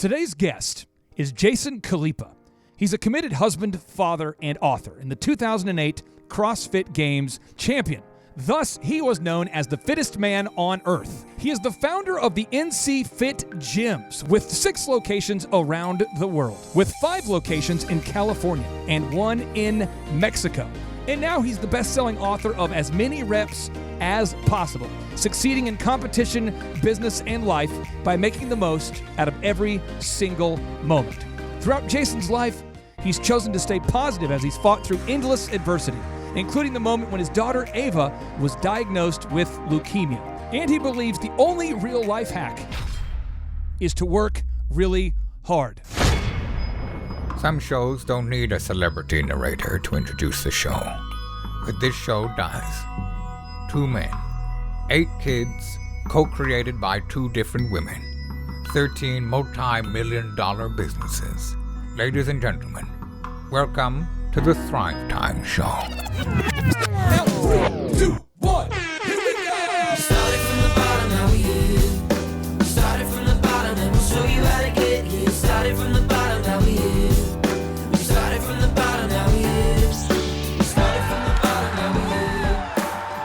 Today's guest is Jason KHALIPA. He's a committed husband, father, and author, and the 2008 CrossFit Games champion. Thus, he was known as the fittest man on earth. He is the founder of the NC Fit Gyms, with 6 locations around the world, with 5 locations in California and 1 in Mexico. And now he's the best-selling author of As Many Reps as Possible, succeeding in competition, business, and life by making the most out of every single moment. Throughout Jason's life, he's chosen to stay positive as he's fought through endless adversity, including the moment when his daughter Ava was diagnosed with leukemia. And he believes the only real life hack is to work really hard. Some shows don't need a celebrity narrator to introduce the show, but this show does. 2 men, 8 kids, co-created by 2 different women, 13 multi-million-dollar businesses. Ladies and gentlemen, welcome to the Thrivetime Show. Now, 3, 2, 1, here we go! Started from the bottom, now we here. Started from the bottom, and we'll show you how to get here. Started from the bottom, now we here. We started from the bottom, now we here. Started from the bottom, now we here.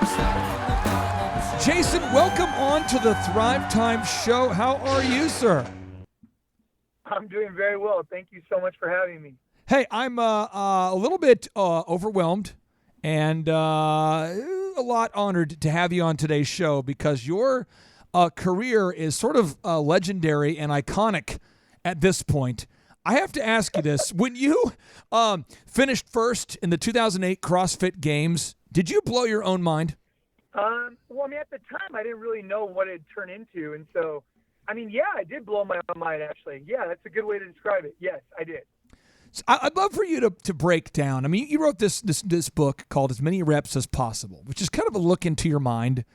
Started from the bottom. Jason, welcome on to the Thrivetime Show. How are you, sir? I'm doing very well. Thank you so much for having me. Hey, I'm a little bit overwhelmed and a lot honored to have you on today's show because your career is sort of legendary and iconic at this point. I have to ask you this. When you finished first in the 2008 CrossFit Games, did you blow your own mind? Well, I mean, at the time, I didn't really know what it'd turn into. And so, I mean, yeah, I did blow my own mind, actually. Yeah, that's a good way to describe it. Yes, I did. So I'd love for you to break down. I mean, you wrote this book called As Many Reps as Possible, which is kind of a look into your mind,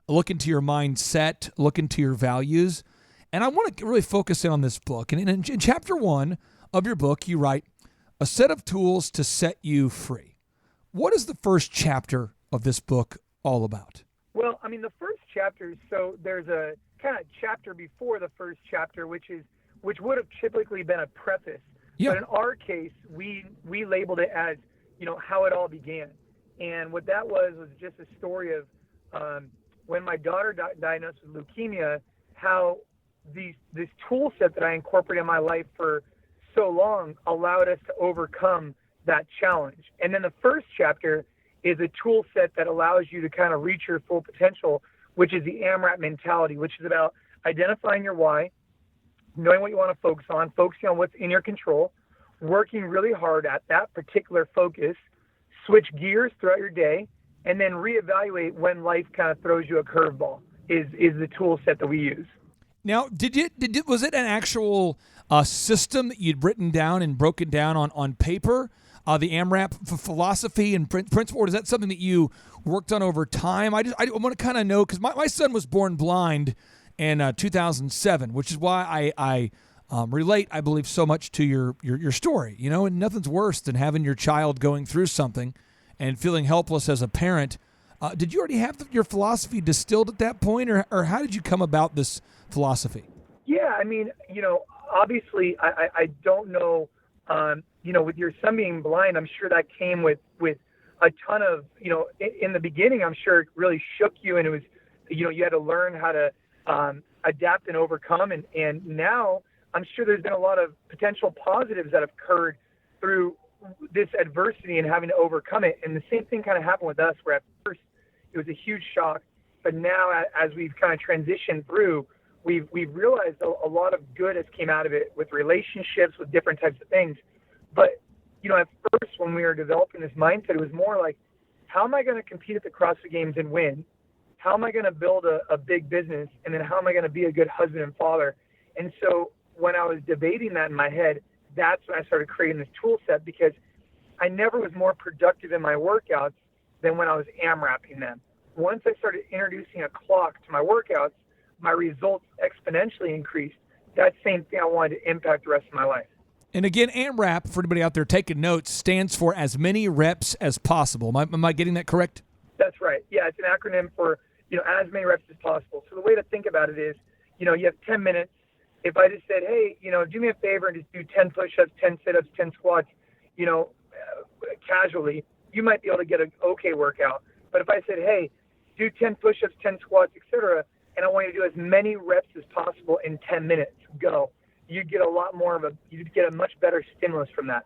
a look into your mindset, a look into your values. And I want to really focus in on this book. And in chapter 1 of your book, you write, a set of tools to set you free. What is the first chapter of this book all about? Well, I mean, the first chapter, so there's a kind of chapter before the first chapter, which would have typically been a preface. Yeah. But in our case, we labeled it as, how it all began. And what that was just a story of when my daughter diagnosed with leukemia, how this tool set that I incorporated in my life for so long allowed us to overcome that challenge. And then the first chapter is a tool set that allows you to kind of reach your full potential, which is the AMRAP mentality, which is about identifying your why, knowing what you want to focus on, focusing on what's in your control, working really hard at that particular focus, switch gears throughout your day, and then reevaluate when life kind of throws you a curveball is the tool set that we use. Now, was it an actual system that you'd written down and broken down on paper, the AMRAP philosophy and principle, or is that something that you worked on over time? I want to kind of know, because my son was born blind in 2007, which is why I relate, I believe, so much to your story. And nothing's worse than having your child going through something and feeling helpless as a parent. Did you already have your philosophy distilled at that point, or how did you come about this philosophy? Yeah, I mean, obviously, I don't know, with your son being blind, I'm sure that came with a ton of, in the beginning, I'm sure it really shook you, and it was, you had to learn how to adapt and overcome. And now I'm sure there's been a lot of potential positives that have occurred through this adversity and having to overcome it. And the same thing kind of happened with us, where at first it was a huge shock, but now as we've kind of transitioned through, we've realized a lot of good has came out of it with relationships, with different types of things. But, at first when we were developing this mindset, it was more like, how am I going to compete at the CrossFit Games and win? How am I going to build a big business? And then how am I going to be a good husband and father? And so when I was debating that in my head, that's when I started creating this tool set, because I never was more productive in my workouts than when I was AMRAPing them. Once I started introducing a clock to my workouts, my results exponentially increased. That same thing I wanted to impact the rest of my life. And again, AMRAP, for anybody out there taking notes, stands for As Many Reps as Possible. Am I getting that correct? That's right. Yeah, it's an acronym for, as many reps as possible. So the way to think about it is, you have 10 minutes if I just said, hey, do me a favor and just do 10 push-ups, 10 sit-ups, 10 squats, casually, you might be able to get an okay workout. But if I said, hey, do 10 push-ups, 10 squats, etc., and I want you to do as many reps as possible in 10 minutes, go. You'd get you'd get a much better stimulus from that.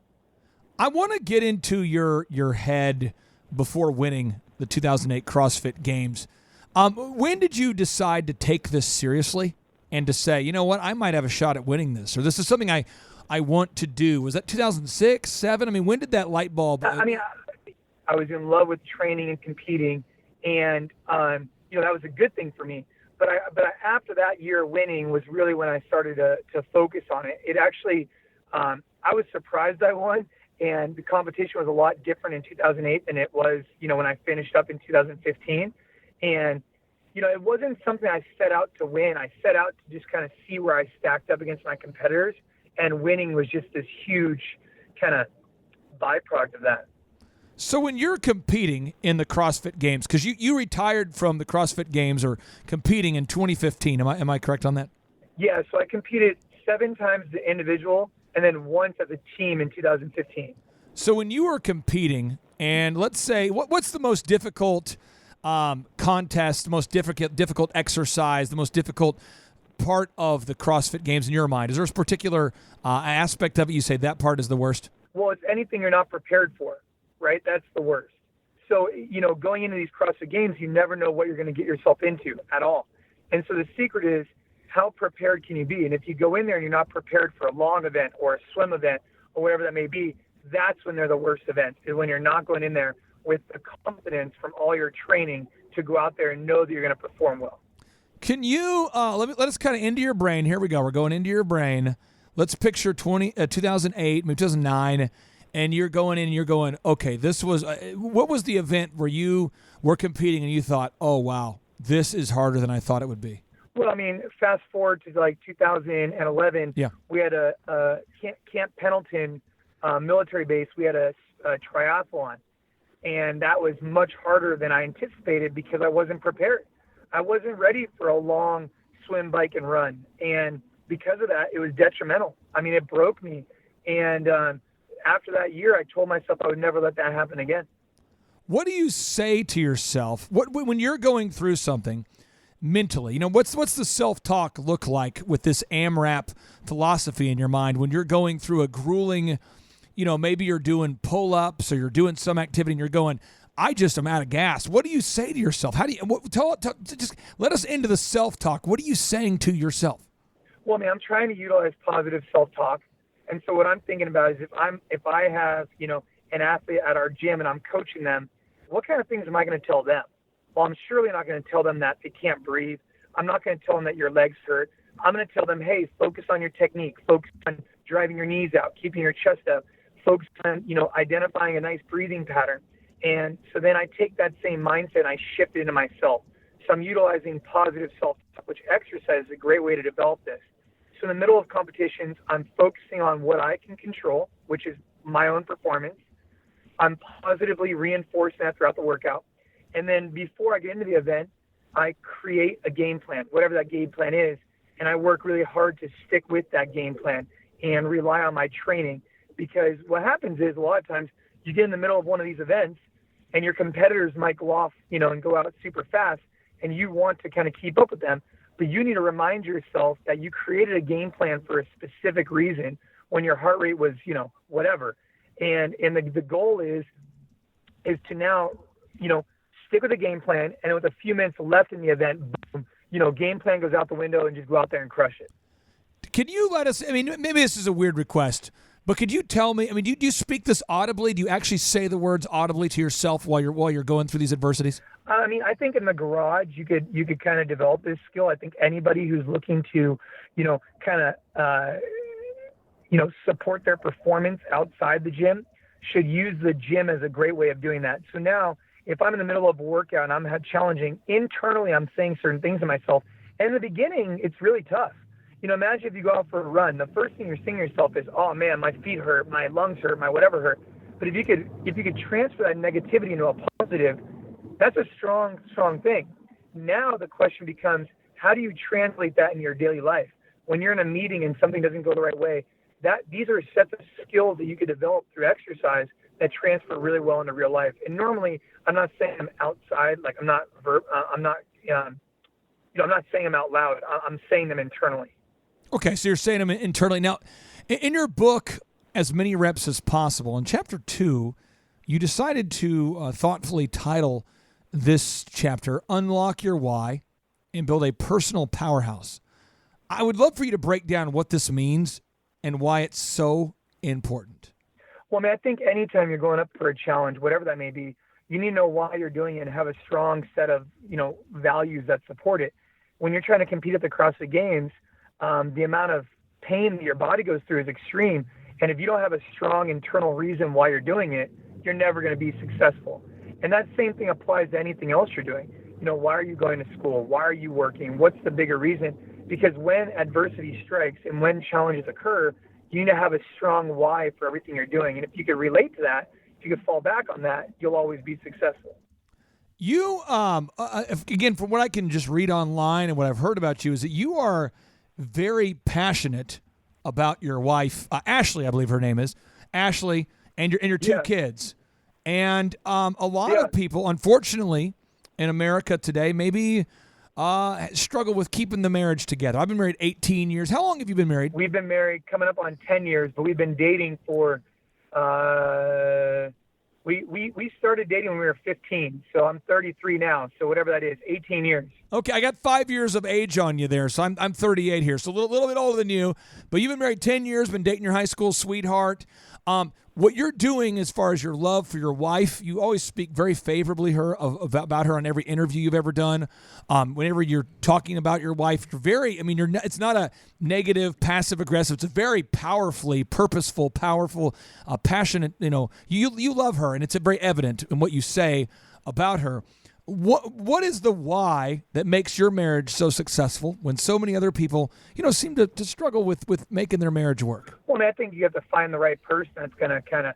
I want to get into your head before winning the 2008 CrossFit Games. When did you decide to take this seriously and to say, you know what, I might have a shot at winning this, or this is something I want to do? Was that 2006, 2007? I mean, when did that light bulb? I mean, I was in love with training and competing, and that was a good thing for me. But after that year winning was really when I started to focus on it. It actually, I was surprised I won, and the competition was a lot different in 2008 than it was, when I finished up in 2015. And, it wasn't something I set out to win. I set out to just kind of see where I stacked up against my competitors, and winning was just this huge kind of byproduct of that. So when you're competing in the CrossFit Games, because you retired from the CrossFit Games or competing in 2015, am I correct on that? Yeah, so I competed 7 times as an individual and then once as a team in 2015. So when you were competing, and let's say, what's the most difficult contest, the most difficult exercise, the most difficult part of the CrossFit Games in your mind? Is there a particular aspect of it you say that part is the worst? Well, it's anything you're not prepared for. Right? That's the worst. So, going into these CrossFit Games, you never know what you're going to get yourself into at all. And so the secret is, how prepared can you be? And if you go in there and you're not prepared for a long event or a swim event or whatever that may be, that's when they're the worst events, is when you're not going in there with the confidence from all your training to go out there and know that you're going to perform well. Can you, let us kind of into your brain. Here we go. We're going into your brain. Let's picture 2008, maybe 2009, and you're going in and you're going, okay, this was, what was the event where you were competing and you thought, oh, wow, this is harder than I thought it would be? Well, I mean, fast forward to like 2011, yeah. We had a Camp Pendleton military base. We had a triathlon, and that was much harder than I anticipated because I wasn't prepared. I wasn't ready for a long swim, bike, and run, and because of that, it was detrimental. I mean, it broke me, and after that year, I told myself I would never let that happen again. What do you say to yourself when you're going through something mentally? What's the self-talk look like with this AMRAP philosophy in your mind when you're going through a grueling, maybe you're doing pull-ups or you're doing some activity and you're going, I just am out of gas. What do you say to yourself? How do you just let us into the self-talk? What are you saying to yourself? Well, I mean, I'm trying to utilize positive self-talk. And so what I'm thinking about is if I have, an athlete at our gym and I'm coaching them, what kind of things am I going to tell them? Well, I'm surely not going to tell them that they can't breathe. I'm not going to tell them that your legs hurt. I'm going to tell them, hey, focus on your technique. Focus on driving your knees out, keeping your chest up. Focus on, identifying a nice breathing pattern. And so then I take that same mindset and I shift it into myself. So I'm utilizing positive self-talk, which exercise is a great way to develop this. So in the middle of competitions, I'm focusing on what I can control, which is my own performance. I'm positively reinforcing that throughout the workout. And then before I get into the event, I create a game plan, whatever that game plan is, and I work really hard to stick with that game plan and rely on my training. Because what happens is a lot of times you get in the middle of one of these events and your competitors might go off, and go out super fast, and you want to kind of keep up with them. But you need to remind yourself that you created a game plan for a specific reason when your heart rate was, whatever. And the goal is to now, stick with the game plan, and with a few minutes left in the event, boom, game plan goes out the window and just go out there and crush it. Can you let us, maybe this is a weird request, but could you tell me, do you speak this audibly? Do you actually say the words audibly to yourself while you're going through these adversities? I think in the garage you could kind of develop this skill. I think anybody who's looking to, support their performance outside the gym should use the gym as a great way of doing that. So now, if I'm in the middle of a workout and I'm challenging, internally I'm saying certain things to myself. And in the beginning, it's really tough. Imagine if you go out for a run, the first thing you're saying to yourself is, oh man, my feet hurt, my lungs hurt, my whatever hurt. But if you could transfer that negativity into a positive, that's a strong thing. Now the question becomes, how do you translate that in your daily life? when you're in a meeting and something doesn't go the right way, these are sets of skills that you could develop through exercise that transfer really well into real life. And normally, I'm not saying I'm outside, like I'm not saying them out loud. I'm saying them internally. Okay, so you're saying them internally. Now, in your book, As Many Reps as Possible, in Chapter 2, you decided to thoughtfully title this chapter, Unlock Your Why and Build a Personal Powerhouse. I would love for you to break down what this means and why it's so important. Well, I mean, I think anytime you're going up for a challenge, whatever that may be, you need to know why you're doing it and have a strong set of, values that support it. When you're trying to compete at the CrossFit Games, the amount of pain that your body goes through is extreme. And if you don't have a strong internal reason why you're doing it, you're never going to be successful. And that same thing applies to anything else you're doing. Why are you going to school? Why are you working? What's the bigger reason? Because when adversity strikes and when challenges occur, you need to have a strong why for everything you're doing. And if you can relate to that, if you can fall back on that, you'll always be successful. You, again, from what I can just read online and what I've heard about you, is that you are very passionate about your wife, Ashley, I believe her name is, Ashley, and your two kids. And a lot of people, unfortunately, in America today, maybe struggle with keeping the marriage together. I've been married 18 years. How long have you been married? We've been married coming up on 10 years, but we've been dating for we started dating when we were 15, so I'm 33 now, so whatever that is, 18 years. Okay, I got 5 years of age on you there, so I'm 38 here, so a little bit older than you, but you've been married 10 years, been dating your high school sweetheart. What you're doing as far as your love for your wife, you always speak very favorably about her on every interview you've ever done. Whenever you're talking about your wife, it's not a negative, passive aggressive. It's a very powerfully, purposeful, powerful, passionate, you love her, and it's very evident in what you say about her. What is the why that makes your marriage so successful when so many other people, seem to struggle with making their marriage work? Well, I think you have to find the right person that's going to kind of,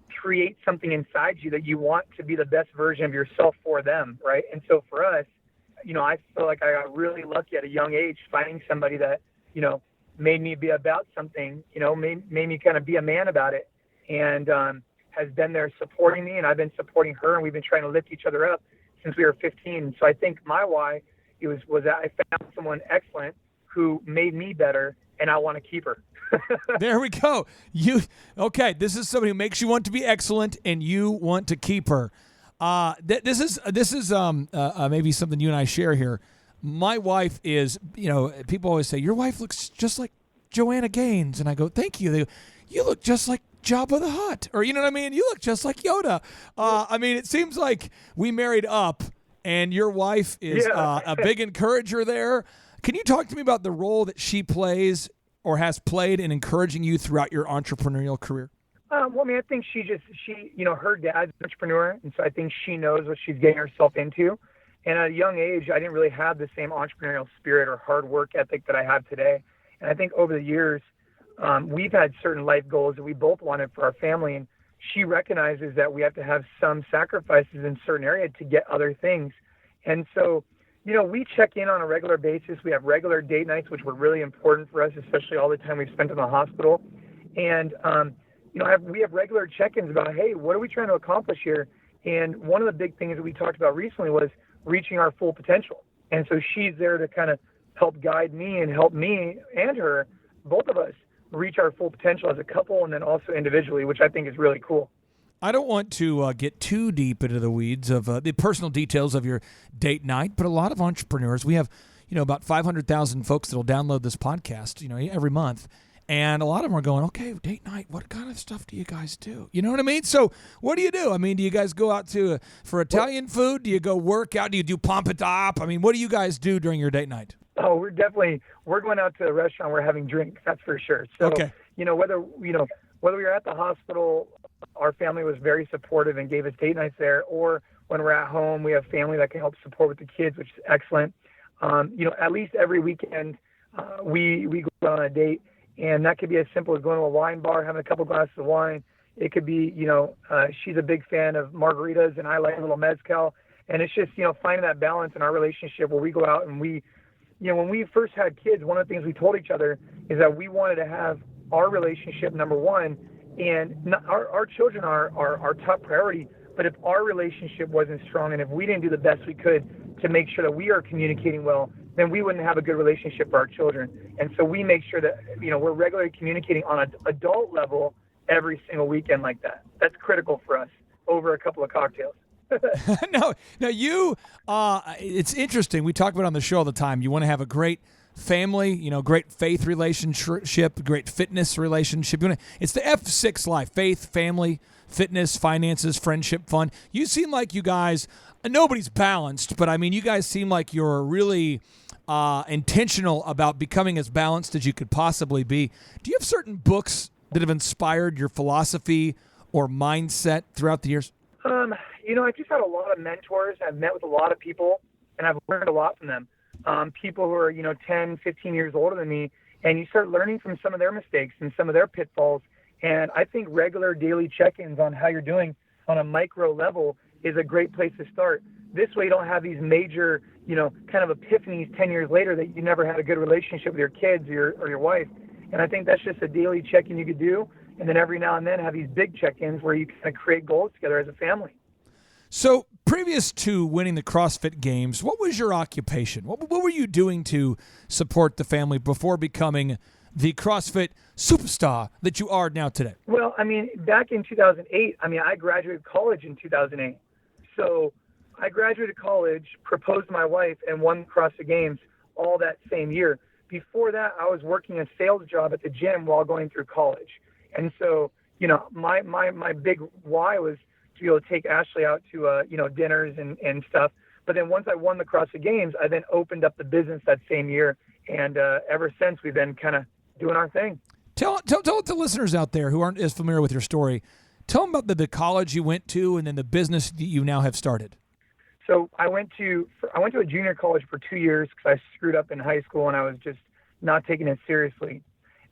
create something inside you that you want to be the best version of yourself for them, right? And so for us, I feel like I got really lucky at a young age finding somebody that, made me be about something, made me kind of be a man about it. And, has been there supporting me, and I've been supporting her, and we've been trying to lift each other up since we were 15. So I think my why was that I found someone excellent who made me better, and I want to keep her. There we go. This is somebody who makes you want to be excellent, and you want to keep her. This is maybe something you and I share here. My wife is, people always say, your wife looks just like Joanna Gaines, and I go, thank you. They go, you look just like Jabba the Hutt, or you know what I mean? You look just like Yoda. It seems like we married up, and your wife is a big encourager there. Can you talk to me about the role that she plays or has played in encouraging you throughout your entrepreneurial career? I think she her dad's an entrepreneur, and so I think she knows what she's getting herself into. And at a young age, I didn't really have the same entrepreneurial spirit or hard work ethic that I have today. And I think over the years, we've had certain life goals that we both wanted for our family, and she recognizes that we have to have some sacrifices in certain areas to get other things. And so, we check in on a regular basis. We have regular date nights, which were really important for us, especially all the time we've spent in the hospital. And, we have regular check-ins about, hey, what are we trying to accomplish here? And one of the big things that we talked about recently was reaching our full potential. And so she's there to kind of help guide me and help me and her, both of us, reach our full potential as a couple and then also individually, which I think is really cool. I don't want to get too deep into the weeds of the personal details of your date night, but a lot of entrepreneurs, we have, about 500,000 folks that will download this podcast, every month. And a lot of them are going, okay, date night, what kind of stuff do you guys do? You know what I mean? So what do you do? Do you guys go out for Italian food? Do you go work out? Do you do pump it up? What do you guys do during your date night? Oh, we're going out to a restaurant. We're having drinks. That's for sure. So, okay. Whether we were at the hospital, our family was very supportive and gave us date nights there. Or when we're at home, we have family that can help support with the kids, which is excellent. At least every weekend, we go on a date, and that could be as simple as going to a wine bar, having a couple glasses of wine. It could be, she's a big fan of margaritas, and I like a little mezcal. And it's just, finding that balance in our relationship where we go out and we when we first had kids, one of the things we told each other is that we wanted to have our relationship number one, and our children are our top priority. But if our relationship wasn't strong and if we didn't do the best we could to make sure that we are communicating well, then we wouldn't have a good relationship for our children. And so we make sure that, we're regularly communicating on an adult level every single weekend like that. That's critical for us over a couple of cocktails. Now you, it's interesting. We talk about it on the show all the time. You want to have a great family, great faith relationship, great fitness relationship. It's the F6 life: faith, family, fitness, finances, friendship, fun. You seem like you guys, nobody's balanced, but I mean, you guys seem like you're really intentional about becoming as balanced as you could possibly be. Do you have certain books that have inspired your philosophy or mindset throughout the years? I've just had a lot of mentors. I've met with a lot of people, and I've learned a lot from them. People who are, 10, 15 years older than me, and you start learning from some of their mistakes and some of their pitfalls. And I think regular daily check-ins on how you're doing on a micro level is a great place to start. This way you don't have these major, kind of epiphanies 10 years later that you never had a good relationship with your kids or your wife. And I think that's just a daily check-in you could do. And then every now and then have these big check-ins where you kind of create goals together as a family. So previous to winning the CrossFit Games, what was your occupation? What were you doing to support the family before becoming the CrossFit superstar that you are now today? Well, back in 2008, I graduated college in 2008. So I graduated college, proposed to my wife, and won the CrossFit Games all that same year. Before that, I was working a sales job at the gym while going through college. And so, my big why was to be able to take Ashley out to, dinners and stuff. But then once I won the CrossFit Games, I then opened up the business that same year. And ever since, we've been kind of doing our thing. Tell the listeners out there who aren't as familiar with your story, tell them about the college you went to and then the business that you now have started. So I went to a junior college for 2 years because I screwed up in high school and I was just not taking it seriously.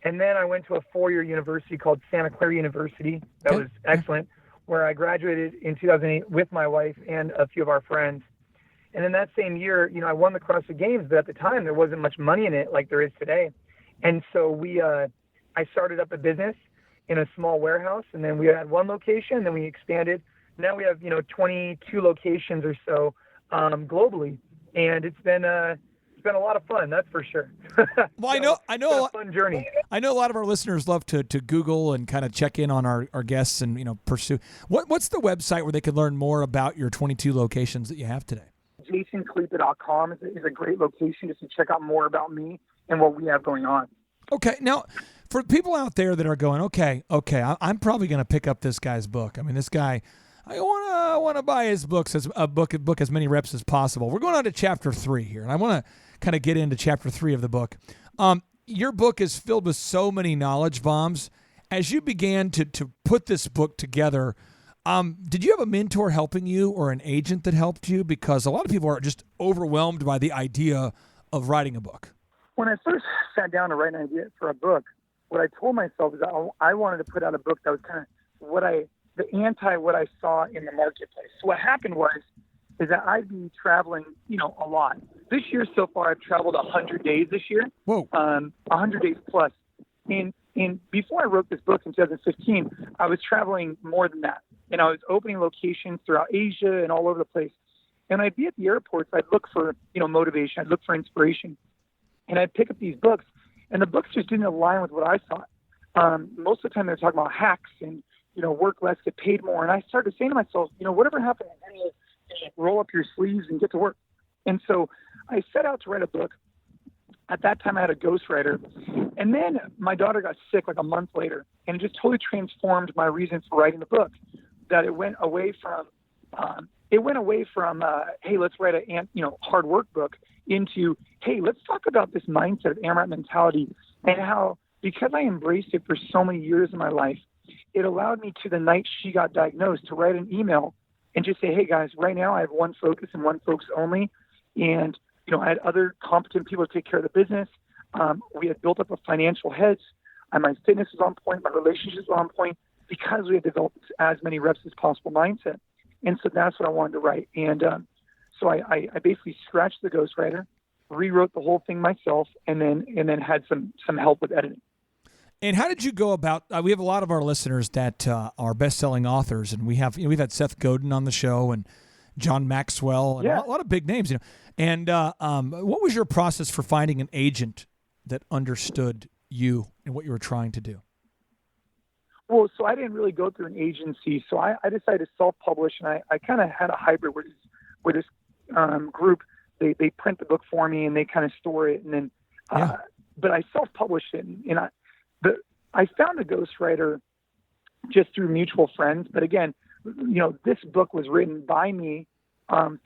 And then I went to a 4-year university called Santa Clara University. That was excellent, where I graduated in 2008 with my wife and a few of our friends. And then that same year, I won the CrossFit Games, but at the time there wasn't much money in it like there is today. And so I started up a business in a small warehouse, and then we had one location, then we expanded. Now we have, 22 locations or so globally, and it's been a lot of fun, that's for sure. Well, I know a fun journey. I know a lot of our listeners love to Google and kind of check in on our guests and pursue. What's the website where they can learn more about your 22 locations that you have today? JasonKhalipa.com is a great location just to check out more about me and what we have going on. Okay, now for people out there that are going, okay, I'm probably going to pick up this guy's book. This guy, I want to buy his books as a book as many reps as possible. We're going on to chapter 3 here, and I want to kind of get into chapter 3 of the book. Your book is filled with so many knowledge bombs. As you began to put this book together, did you have a mentor helping you or an agent that helped you? Because a lot of people are just overwhelmed by the idea of writing a book. When I first sat down to write an idea for a book, what I told myself is I wanted to put out a book that was kind of what I saw in the marketplace. So what happened is that I'd be traveling, a lot. This year so far, I've traveled 100 days this year. Whoa. 100 days plus. And before I wrote this book in 2015, I was traveling more than that. And I was opening locations throughout Asia and all over the place. And I'd be at the airports. I'd look for, motivation. I'd look for inspiration. And I'd pick up these books. And the books just didn't align with what I thought. Most of the time they were talking about hacks and, work less, get paid more. And I started saying to myself, whatever happens, roll up your sleeves and get to work. And so I set out to write a book. At that time, I had a ghostwriter. And then my daughter got sick like a month later, and it just totally transformed my reason for writing the book. That it went away from, hey, let's write a hard work book, into, hey, let's talk about this mindset of AMRAP mentality and how, because I embraced it for so many years in my life, it allowed me to, the night she got diagnosed, to write an email and just say, hey guys, right now I have one focus and one focus only. And, I had other competent people to take care of the business. We had built up a financial hedge. My fitness was on point. My relationships were on point because we had developed as many reps as possible mindset. And so that's what I wanted to write. And so I basically scratched the ghostwriter, rewrote the whole thing myself, and then had some help with editing. And how did you go about? We have a lot of our listeners that are best-selling authors, and we've had Seth Godin on the show and John Maxwell and a lot of big names. And what was your process for finding an agent that understood you and what you were trying to do? Well, so I didn't really go through an agency, so I decided to self-publish, and I kind of had a hybrid where this group they print the book for me and they kind of store it, and then but I self-published it, and I found a ghostwriter just through mutual friends. But again, this book was written by me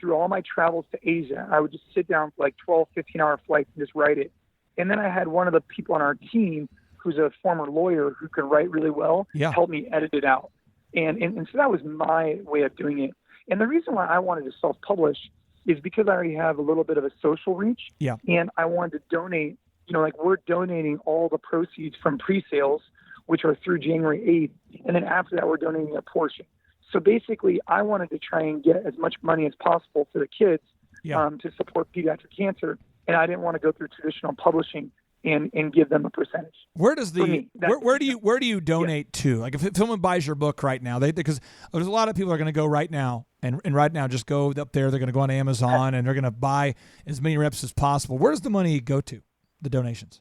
through all my travels to Asia. I would just sit down for like 12, 15-hour flights and just write it. And then I had one of the people on our team who's a former lawyer who could write really well help me edit it out. And so that was my way of doing it. And the reason why I wanted to self-publish is because I already have a little bit of a social reach. Yeah. And I wanted to donate. We're donating all the proceeds from pre-sales, which are through January 8th. And then after that, we're donating a portion. So basically, I wanted to try and get as much money as possible for the kids to support pediatric cancer. And I didn't want to go through traditional publishing and give them a percentage. Where does where do you donate to? Like if someone buys your book right now, because there's a lot of people are going to go right now and right now just go up there. They're going to go on Amazon and they're going to buy as many reps as possible. Where does the money go to? The donations?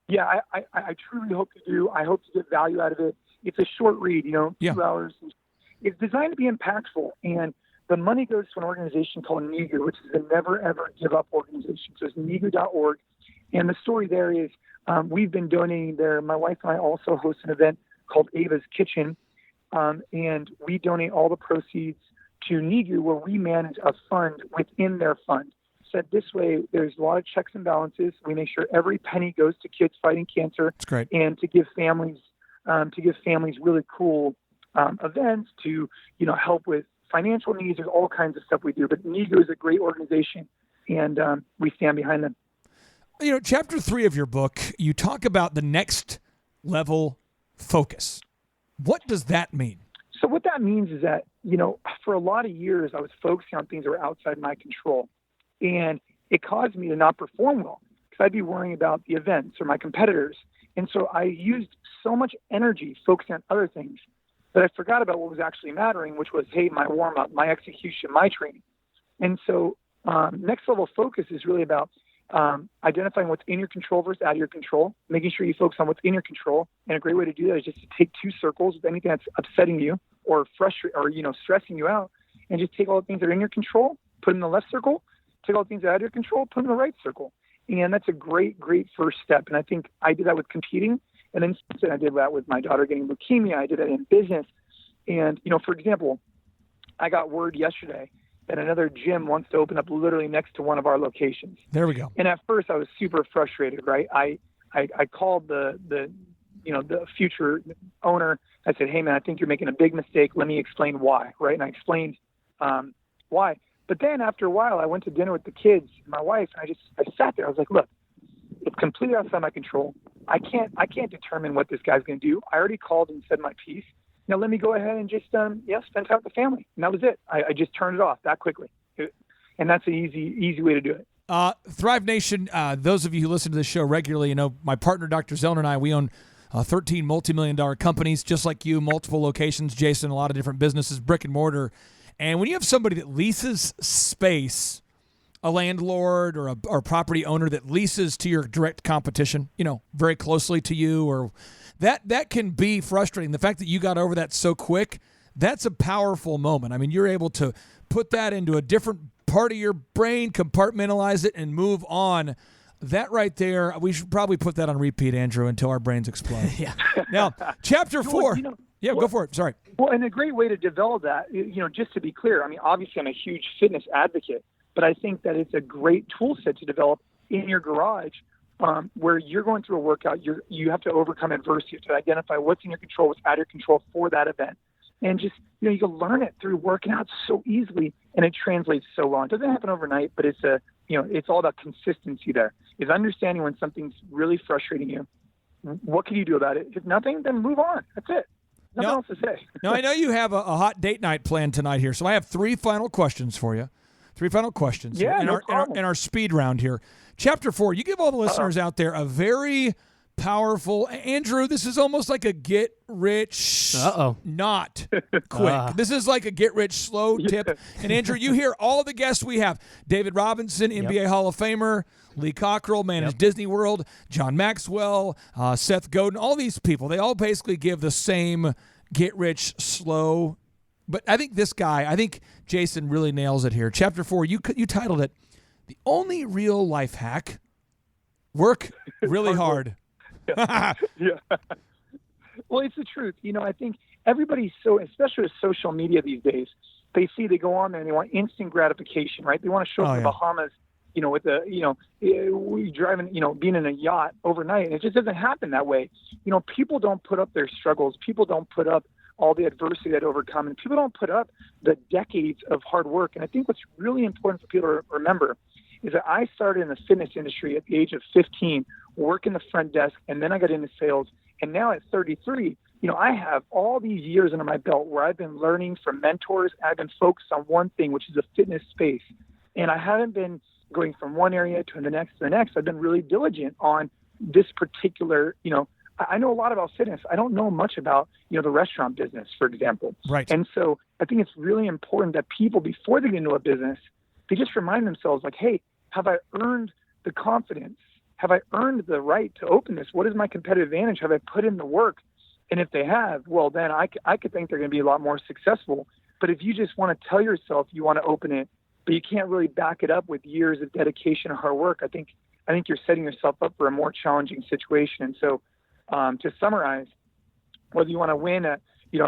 Yeah, I truly hope to do. I hope to get value out of it. It's a short read, 2 hours. It's designed to be impactful, and the money goes to an organization called NEGU, which is the Never Ever Give Up organization. So it's NEGU.org, and the story there is we've been donating there. My wife and I also host an event called Ava's Kitchen, and we donate all the proceeds to NEGU, where we manage a fund within their fund. Said this way, there's a lot of checks and balances. We make sure every penny goes to kids fighting cancer. That's great. And to give families really cool events to help with financial needs. There's all kinds of stuff we do. But NEGU is a great organization, and we stand behind them. Chapter 3 of your book, you talk about the next level focus. What does that mean? So what that means is that for a lot of years I was focusing on things that were outside my control. And it caused me to not perform well because I'd be worrying about the events or my competitors. And so I used so much energy focusing on other things that I forgot about what was actually mattering, which was, my warm-up, my execution, my training. And so next level focus is really about identifying what's in your control versus out of your control, making sure you focus on what's in your control. And a great way to do that is just to take 2 circles of anything that's upsetting you or frustrating or stressing you out, and just take all the things that are in your control, put them in the left circle, take all the things out of your control, put them in the right circle. And that's a great, great first step. And I think I did that with competing. And then I did that with my daughter getting leukemia. I did that in business. And, for example, I got word yesterday that another gym wants to open up literally next to one of our locations. There we go. And at first I was super frustrated, right? I called the future owner. I said, hey man, I think you're making a big mistake. Let me explain why. Right. And I explained why. But then after a while, I went to dinner with the kids and my wife, and I sat there. I was like, look, it's completely outside my control. I can't determine what this guy's going to do. I already called and said my piece. Now let me go ahead and just, spend time with the family. And that was it. I just turned it off that quickly. And that's an easy way to do it. Thrive Nation, those of you who listen to this show regularly, my partner, Dr. Zellner, and I, we own 13 multi-million-dollar companies, just like you, multiple locations, Jason, a lot of different businesses, brick and mortar. And when you have somebody that leases space, a landlord or a property owner that leases to your direct competition, very closely to you, or that can be frustrating. The fact that you got over that so quick, that's a powerful moment. I mean, you're able to put that into a different part of your brain, compartmentalize it, and move on. That right there, we should probably put that on repeat, Andrew, until our brains explode. Yeah. Now, chapter 4. Go for it. Sorry. Well, and a great way to develop that, just to be clear, I mean, obviously I'm a huge fitness advocate, but I think that it's a great tool set to develop in your garage where you're going through a workout. You have to overcome adversity to identify what's in your control, what's out of your control for that event. And just, you can learn it through working out so easily, and it translates so well. It doesn't happen overnight, but it's it's all about consistency there. Is understanding when something's really frustrating you. What can you do about it? If nothing, then move on. That's it. Nothing else to say. Now, I know you have a hot date night planned tonight here, so I have 3 final questions for you. 3 final questions Yeah, in, no our, in, our, problem. in our speed round here. Chapter 4, you give all the listeners out there a very powerful, Andrew, this is almost like a get rich not quick. This is like a get rich slow tip. And Andrew, you hear all the guests we have. David Robinson, NBA Hall of Famer. Lee Cockrell managed Disney World. John Maxwell, Seth Godin, all these people, they all basically give the same get rich slow. But I think this guy, Jason really nails it here. Chapter 4, you titled it, The Only Real Life Hack, Work Really Hard. Yeah. Well, it's the truth. I think everybody's especially with social media these days, they go on there and they want instant gratification, right? They want to show up in the Bahamas, with driving, being in a yacht overnight. And it just doesn't happen that way. People don't put up their struggles. People don't put up all the adversity that overcome, and people don't put up the decades of hard work. And I think what's really important for people to remember is that I started in the fitness industry at the age of 15, working the front desk, and then I got into sales. And now at 33, I have all these years under my belt where I've been learning from mentors. I've been focused on one thing, which is the fitness space. And I haven't been going from one area to the next. I've been really diligent on this particular, I know a lot about fitness. I don't know much about, the restaurant business, for example. Right. And so I think it's really important that people, before they get into a business, they just remind themselves like, hey, have I earned the confidence? Have I earned the right to open this? What is my competitive advantage? Have I put in the work? And if they have, well, then I could think they're going to be a lot more successful. But if you just want to tell yourself you want to open it, but you can't really back it up with years of dedication and hard work, I think you're setting yourself up for a more challenging situation. And so to summarize, whether you want to win a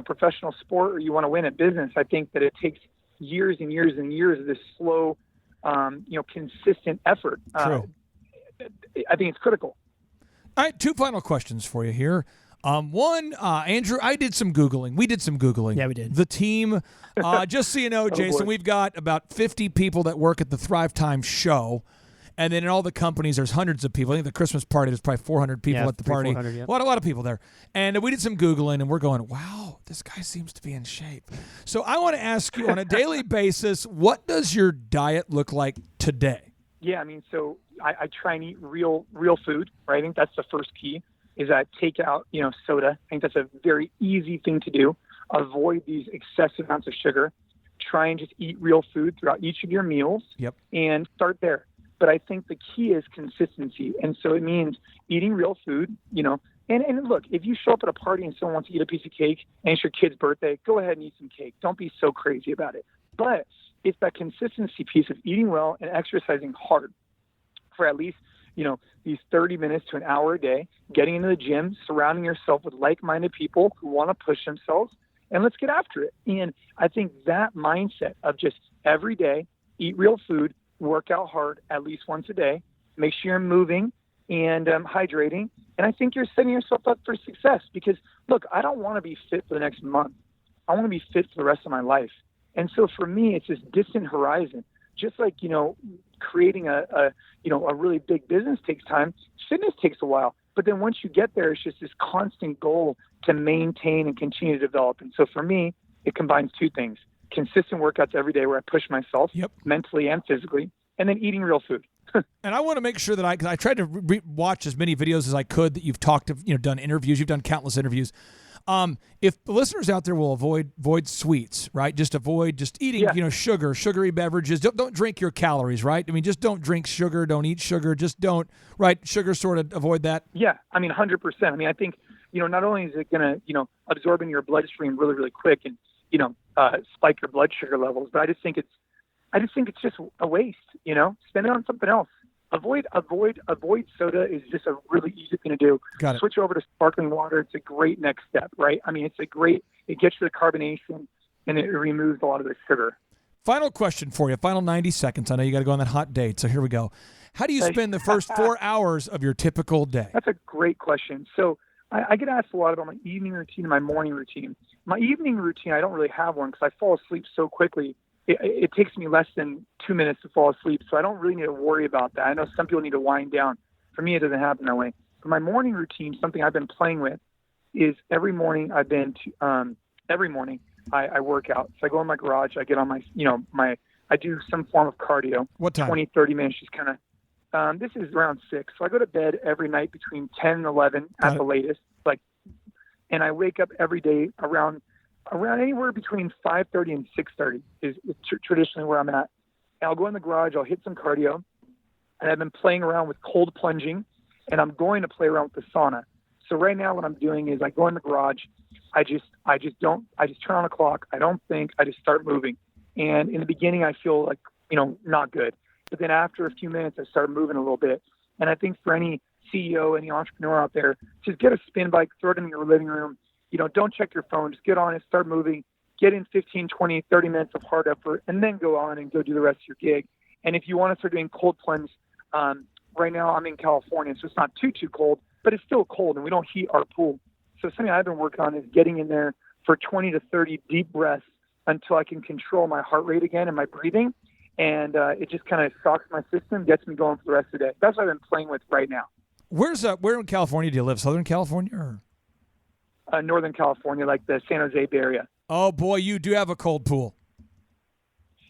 professional sport or you want to win a business, I think that it takes years and years and years of this slow, consistent effort. True. I think it's critical. All right, 2 final questions for you here. One, Andrew, I did some Googling. We did some Googling. Yeah, we did. The team, just so you know, Jason, we've got about 50 people that work at the Thrivetime show. And then in all the companies, there's hundreds of people. I think the Christmas party, there's probably 400 people at the party. Yeah. A lot of people there. And we did some Googling, and we're going, wow, this guy seems to be in shape. So I want to ask you, on a daily basis, what does your diet look like today? Yeah, so I try and eat real food, right? I think that's the first key, is that take out, soda. I think that's a very easy thing to do. Avoid these excessive amounts of sugar. Try and just eat real food throughout each of your meals. Yep. And start there. But I think the key is consistency. And so it means eating real food, and look, if you show up at a party and someone wants to eat a piece of cake and it's your kid's birthday, go ahead and eat some cake. Don't be so crazy about it. But it's that consistency piece of eating well and exercising hard for at least, these 30 minutes to an hour a day, getting into the gym, surrounding yourself with like-minded people who want to push themselves, and let's get after it. And I think that mindset of just every day, eat real food, work out hard at least once a day, make sure you're moving and hydrating. And I think you're setting yourself up for success because, look, I don't want to be fit for the next month. I want to be fit for the rest of my life. And so for me, it's this distant horizon. Just like, creating a really big business takes time, fitness takes a while. But then once you get there, it's just this constant goal to maintain and continue to develop. And so for me, it combines 2 things. Consistent workouts every day where I push myself mentally and physically, and then eating real food. And I want to make sure that I tried to watch as many videos as I could that you've talked to, done interviews. You've done countless interviews. If the listeners out there will avoid sweets, right? Just avoid eating, sugary beverages. Don't drink your calories, right? Just don't drink sugar. Don't eat sugar. Just don't, right? Sugar, sort of avoid that. Yeah. 100%. I think, not only is it going to, absorb in your bloodstream really, really quick and, spike your blood sugar levels, but I just think it's just a waste, spend it on something else. Avoid soda is just a really easy thing to do. Got it. Switch over to sparkling water. It's a great next step, right? It gets you the carbonation and it removes a lot of the sugar. Final question for you. Final 90 seconds. I know you got to go on that hot date, so here we go. How do you spend the first 4 hours of your typical day? That's a great question. So I get asked a lot about my evening routine and my morning routine. My evening routine, I don't really have one because I fall asleep so quickly. It takes me less than 2 minutes to fall asleep, so I don't really need to worry about that. I know some people need to wind down. For me, it doesn't happen that way. But my morning routine, something I've been playing with, is every morning I work out. So I go in my garage, I get on my I do some form of cardio. What time? 20, 30 minutes, just kind of. This is around 6. So I go to bed every night between 10 and 11 at the latest. And I wake up every day around anywhere between 5:30 and 6:30 is traditionally where I'm at. And I'll go in the garage, I'll hit some cardio, and I've been playing around with cold plunging, and I'm going to play around with the sauna. So right now what I'm doing is I go in the garage, I just turn on the clock, I don't think, I just start moving. And in the beginning I feel like, not good. But then after a few minutes I start moving a little bit. And I think for any CEO, any entrepreneur out there, just get a spin bike, throw it in your living room. Don't check your phone. Just get on it, start moving, get in 15, 20, 30 minutes of hard effort, and then go on and go do the rest of your gig. And if you want to start doing cold plunge, right now I'm in California, so it's not too cold, but it's still cold, and we don't heat our pool. So something I've been working on is getting in there for 20 to 30 deep breaths until I can control my heart rate again and my breathing. And it just kind of shocks my system, gets me going for the rest of the day. That's what I've been playing with right now. Where in California do you live? Southern California or? Northern California, like the San Jose Bay Area. Oh boy, you do have a cold pool.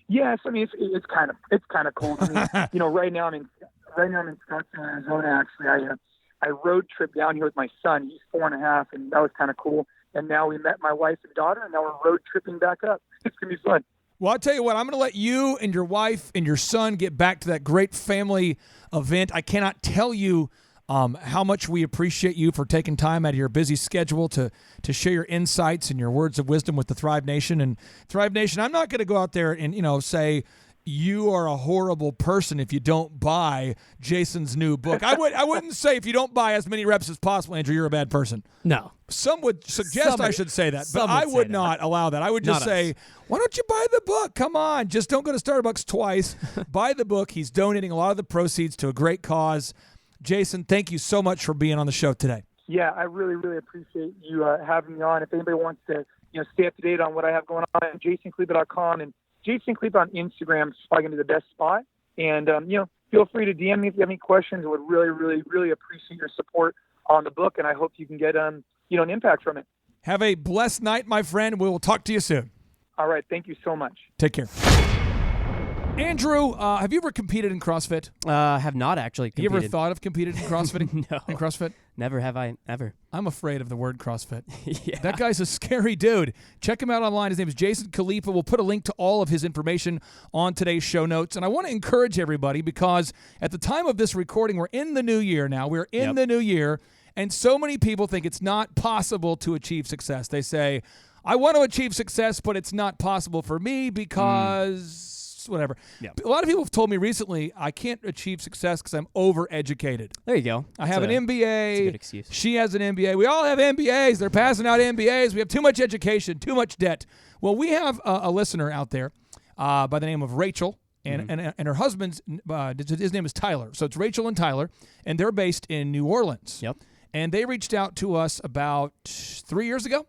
Yes, I mean it's kind of cold. I mean, right now I'm in Scottsdale, Arizona. Actually, I road trip down here with my son. He's 4.5, and that was kind of cool. And now we met my wife and daughter, and now we're road tripping back up. It's gonna be fun. Well, I'll tell you what, I'm going to let you and your wife and your son get back to that great family event. I cannot tell you how much we appreciate you for taking time out of your busy schedule to share your insights and your words of wisdom with the Thrive Nation. And Thrive Nation, I'm not going to go out there and, say you are a horrible person if you don't buy Jason's new book. I wouldn't say if you don't buy as many reps as possible, Andrew, you're a bad person. No. Some would suggest I should say that, but I would not allow that. I would just say, why don't you buy the book? Come on. Just don't go to Starbucks twice. Buy the book. He's donating a lot of the proceeds to a great cause. Jason, thank you so much for being on the show today. Yeah, I really, really appreciate you having me on. If anybody wants to stay up to date on what I have going on, JasonKhalipa.com and Jason Khalipa on Instagram is probably going to be the best spot. And, feel free to DM me if you have any questions. I would really, really, really appreciate your support on the book, and I hope you can get, an impact from it. Have a blessed night, my friend. We will talk to you soon. All right. Thank you so much. Take care. Andrew, have you ever competed in CrossFit? Have not actually competed. You ever thought of competing in CrossFit? No. In CrossFit? Never have I ever. I'm afraid of the word CrossFit. Yeah. That guy's a scary dude. Check him out online. His name is Jason Khalipa. We'll put a link to all of his information on today's show notes. And I want to encourage everybody because at the time of this recording, we're in the new year now. We're in the new year. And so many people think it's not possible to achieve success. They say, I want to achieve success, but it's not possible for me because whatever. Yep. A lot of people have told me recently, I can't achieve success because I'm overeducated. There you go. I have an MBA. That's a good excuse. She has an MBA. We all have MBAs. They're passing out MBAs. We have too much education, too much debt. Well, we have a listener out there by the name of Rachel, and her husband's, his name is Tyler. So it's Rachel and Tyler, and they're based in New Orleans. Yep. And they reached out to us about 3 years ago,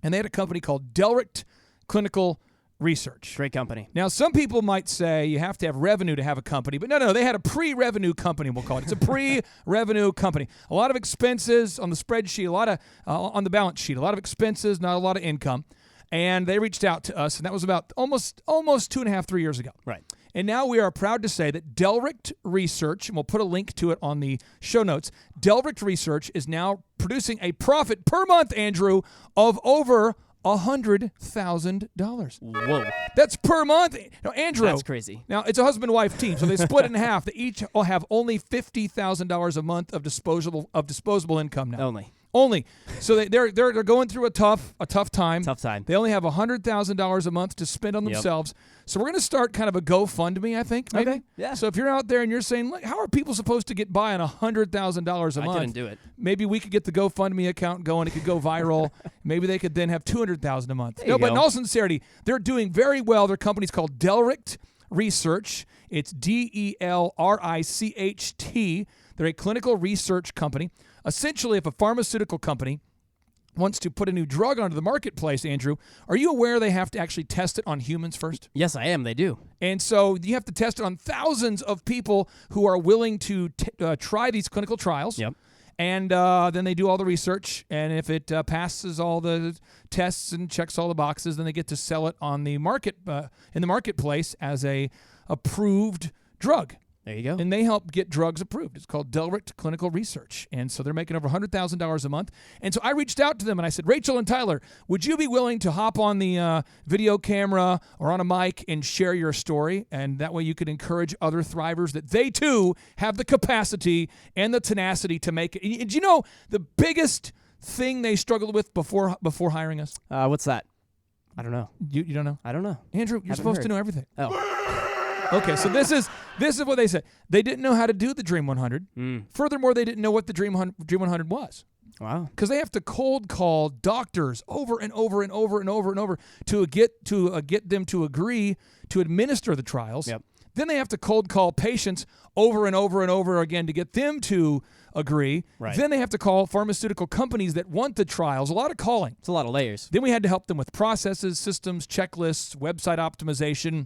and they had a company called Delricht Clinical Research. Great company. Now, some people might say you have to have revenue to have a company, but no, they had a pre-revenue company, we'll call it. It's a pre-revenue company. A lot of expenses on the spreadsheet, a lot of on the balance sheet, a lot of expenses, not a lot of income. And they reached out to us, and that was about almost 2.5, 3 years ago. Right. And now we are proud to say that Delricht Research, and we'll put a link to it on the show notes, Delricht Research is now producing a profit per month, Andrew, of over $100,000. Whoa. That's per month. Now, Andrew. That's crazy. Now, it's a husband-wife team, so they split it in half. They each will have only $50,000 a month of disposable income now. Only. So they're going through a tough time. Tough time. They only have $100,000 a month to spend on themselves. So we're going to start kind of a GoFundMe, I think. Maybe. Okay. Yeah. So if you're out there and you're saying, look, how are people supposed to get by on $100,000 a month? I couldn't do it. Maybe we could get the GoFundMe account going. It could go viral. Maybe they could then have $200,000 a month. But in all sincerity, they're doing very well. Their company's called Delricht Research. It's DELRICHT. They're a clinical research company. Essentially, if a pharmaceutical company wants to put a new drug onto the marketplace, Andrew, are you aware they have to actually test it on humans first? Yes, I am. They do. And so you have to test it on thousands of people who are willing to try these clinical trials. Yep. And then they do all the research, and if it passes all the tests and checks all the boxes, then they get to sell it on the market in the marketplace as a approved drug. There you go. And they help get drugs approved. It's called Delrict Clinical Research. And so they're making over $100,000 a month. And so I reached out to them and I said, Rachel and Tyler, would you be willing to hop on the video camera or on a mic and share your story? And that way you could encourage other thrivers that they too have the capacity and the tenacity to make it. And you know the biggest thing they struggled with before hiring us? What's that? I don't know. You don't know? I don't know. Andrew, you're Haven't supposed to heard. know everything. Oh. Okay, so this is what they said. They didn't know how to do the Dream 100. Furthermore, they didn't know what the Dream 100 was. Wow. Because they have to cold call doctors over and over and over and over and over to get them to agree to administer the trials. Yep. Then they have to cold call patients over and over and over again to get them to agree. Right. Then they have to call pharmaceutical companies that want the trials. A lot of calling. It's a lot of layers. Then we had to help them with processes, systems, checklists, website optimization,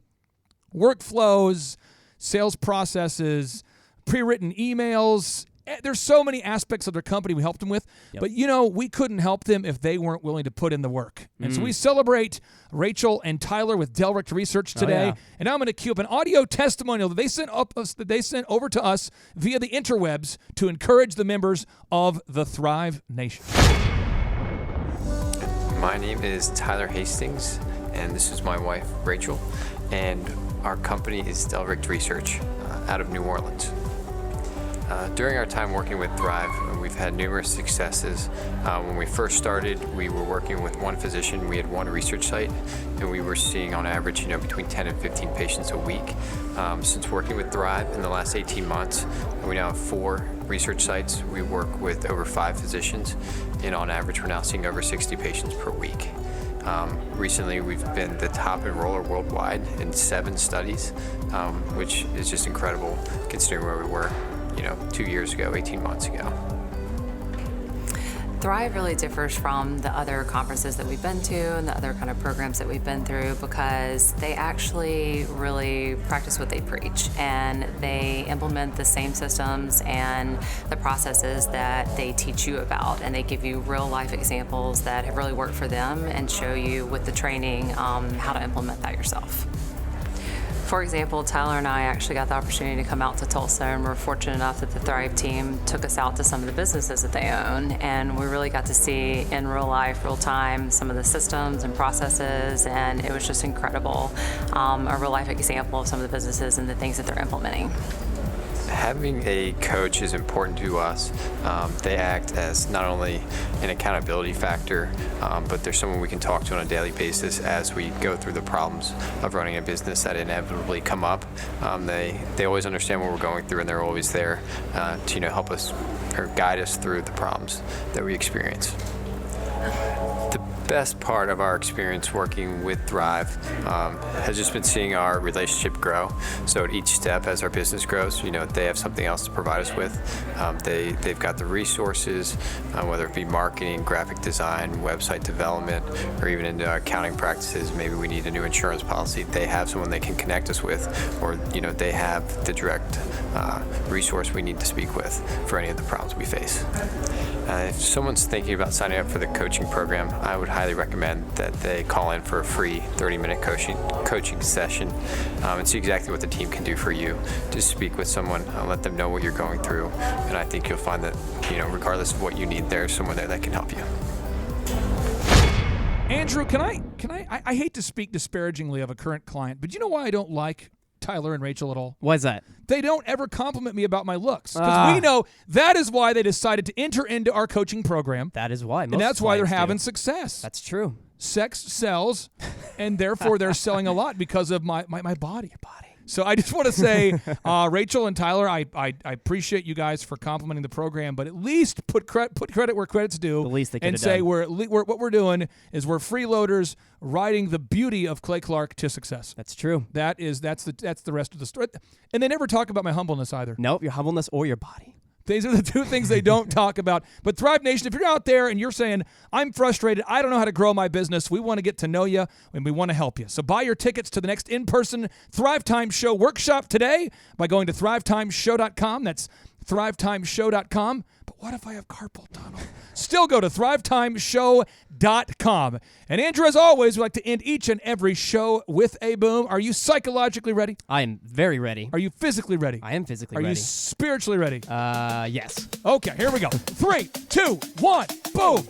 workflows, sales processes, pre-written emails. There's so many aspects of their company we helped them with. Yep. But, we couldn't help them if they weren't willing to put in the work. And so we celebrate Rachel and Tyler with Delrict Research today. yeah. And now I'm going to cue up an audio testimonial that they sent over to us via the interwebs to encourage the members of the Thrive Nation. My name is Tyler Hastings, and this is my wife, Rachel. And our company is Delrict Research out of New Orleans. During our time working with Thrive, we've had numerous successes. When we first started, we were working with one physician. We had one research site, and we were seeing on average, between 10 and 15 patients a week. Since working with Thrive in the last 18 months, we now have 4 research sites. We work with over 5 physicians, and on average, we're now seeing over 60 patients per week. Recently, we've been the top enroller worldwide in 7 studies, which is just incredible considering where we were, 2 years ago, 18 months ago. Thrive really differs from the other conferences that we've been to and the other kind of programs that we've been through because they actually really practice what they preach and they implement the same systems and the processes that they teach you about, and they give you real life examples that have really worked for them and show you with the training how to implement that yourself. For example, Tyler and I actually got the opportunity to come out to Tulsa, and we're fortunate enough that the Thrive team took us out to some of the businesses that they own, and we really got to see in real life, real time, some of the systems and processes, and it was just incredible, a real life example of some of the businesses and the things that they're implementing. Having a coach is important to us. They act as not only an accountability factor, but they're someone we can talk to on a daily basis as we go through the problems of running a business that inevitably come up. They always understand what we're going through, and they're always there to help us or guide us through the problems that we experience. The best part of our experience working with Thrive has just been seeing our relationship grow. So at each step as our business grows, they have something else to provide us with. They've got the resources, whether it be marketing, graphic design, website development, or even into accounting practices. Maybe we need a new insurance policy. They have someone they can connect us with, or they have the direct resource we need to speak with for any of the problems we face. If someone's thinking about signing up for the coaching program, I would highly recommend that they call in for a free 30-minute coaching session and see exactly what the team can do for you. Just speak with someone, let them know what you're going through, and I think you'll find that, regardless of what you need, there's someone there that can help you. Andrew, can I hate to speak disparagingly of a current client, but you know why I don't like Tyler and Rachel at all? Why is that? They don't ever compliment me about my looks. Because we know that is why they decided to enter into our coaching program. That is why. And that's why they're clients having do. success. That's true. Sex sells, and therefore they're selling a lot because of my body. So I just want to say, Rachel and Tyler, I appreciate you guys for complimenting the program, but at least put credit where credit's due. The least they could and have say done. what we're doing is we're freeloaders riding the beauty of Clay Clark to success. That's true. That's the rest of the story. And they never talk about my humbleness either. Nope, your humbleness or your body. These are the two things they don't talk about. But Thrive Nation, if you're out there and you're saying, I'm frustrated, I don't know how to grow my business, we want to get to know you and we want to help you. So buy your tickets to the next in-person Thrivetime Show workshop today by going to thrivetimeshow.com. That's thrivetimeshow.com. But what if I have carpal tunnel? Still go to thrivetimeshow.com. And Andrew, as always, we like to end each and every show with a boom. Are you psychologically ready? I am very ready. Are you physically ready? I am physically Are ready. you spiritually ready? Yes. Okay, here we go. 3, 2, 1, boom.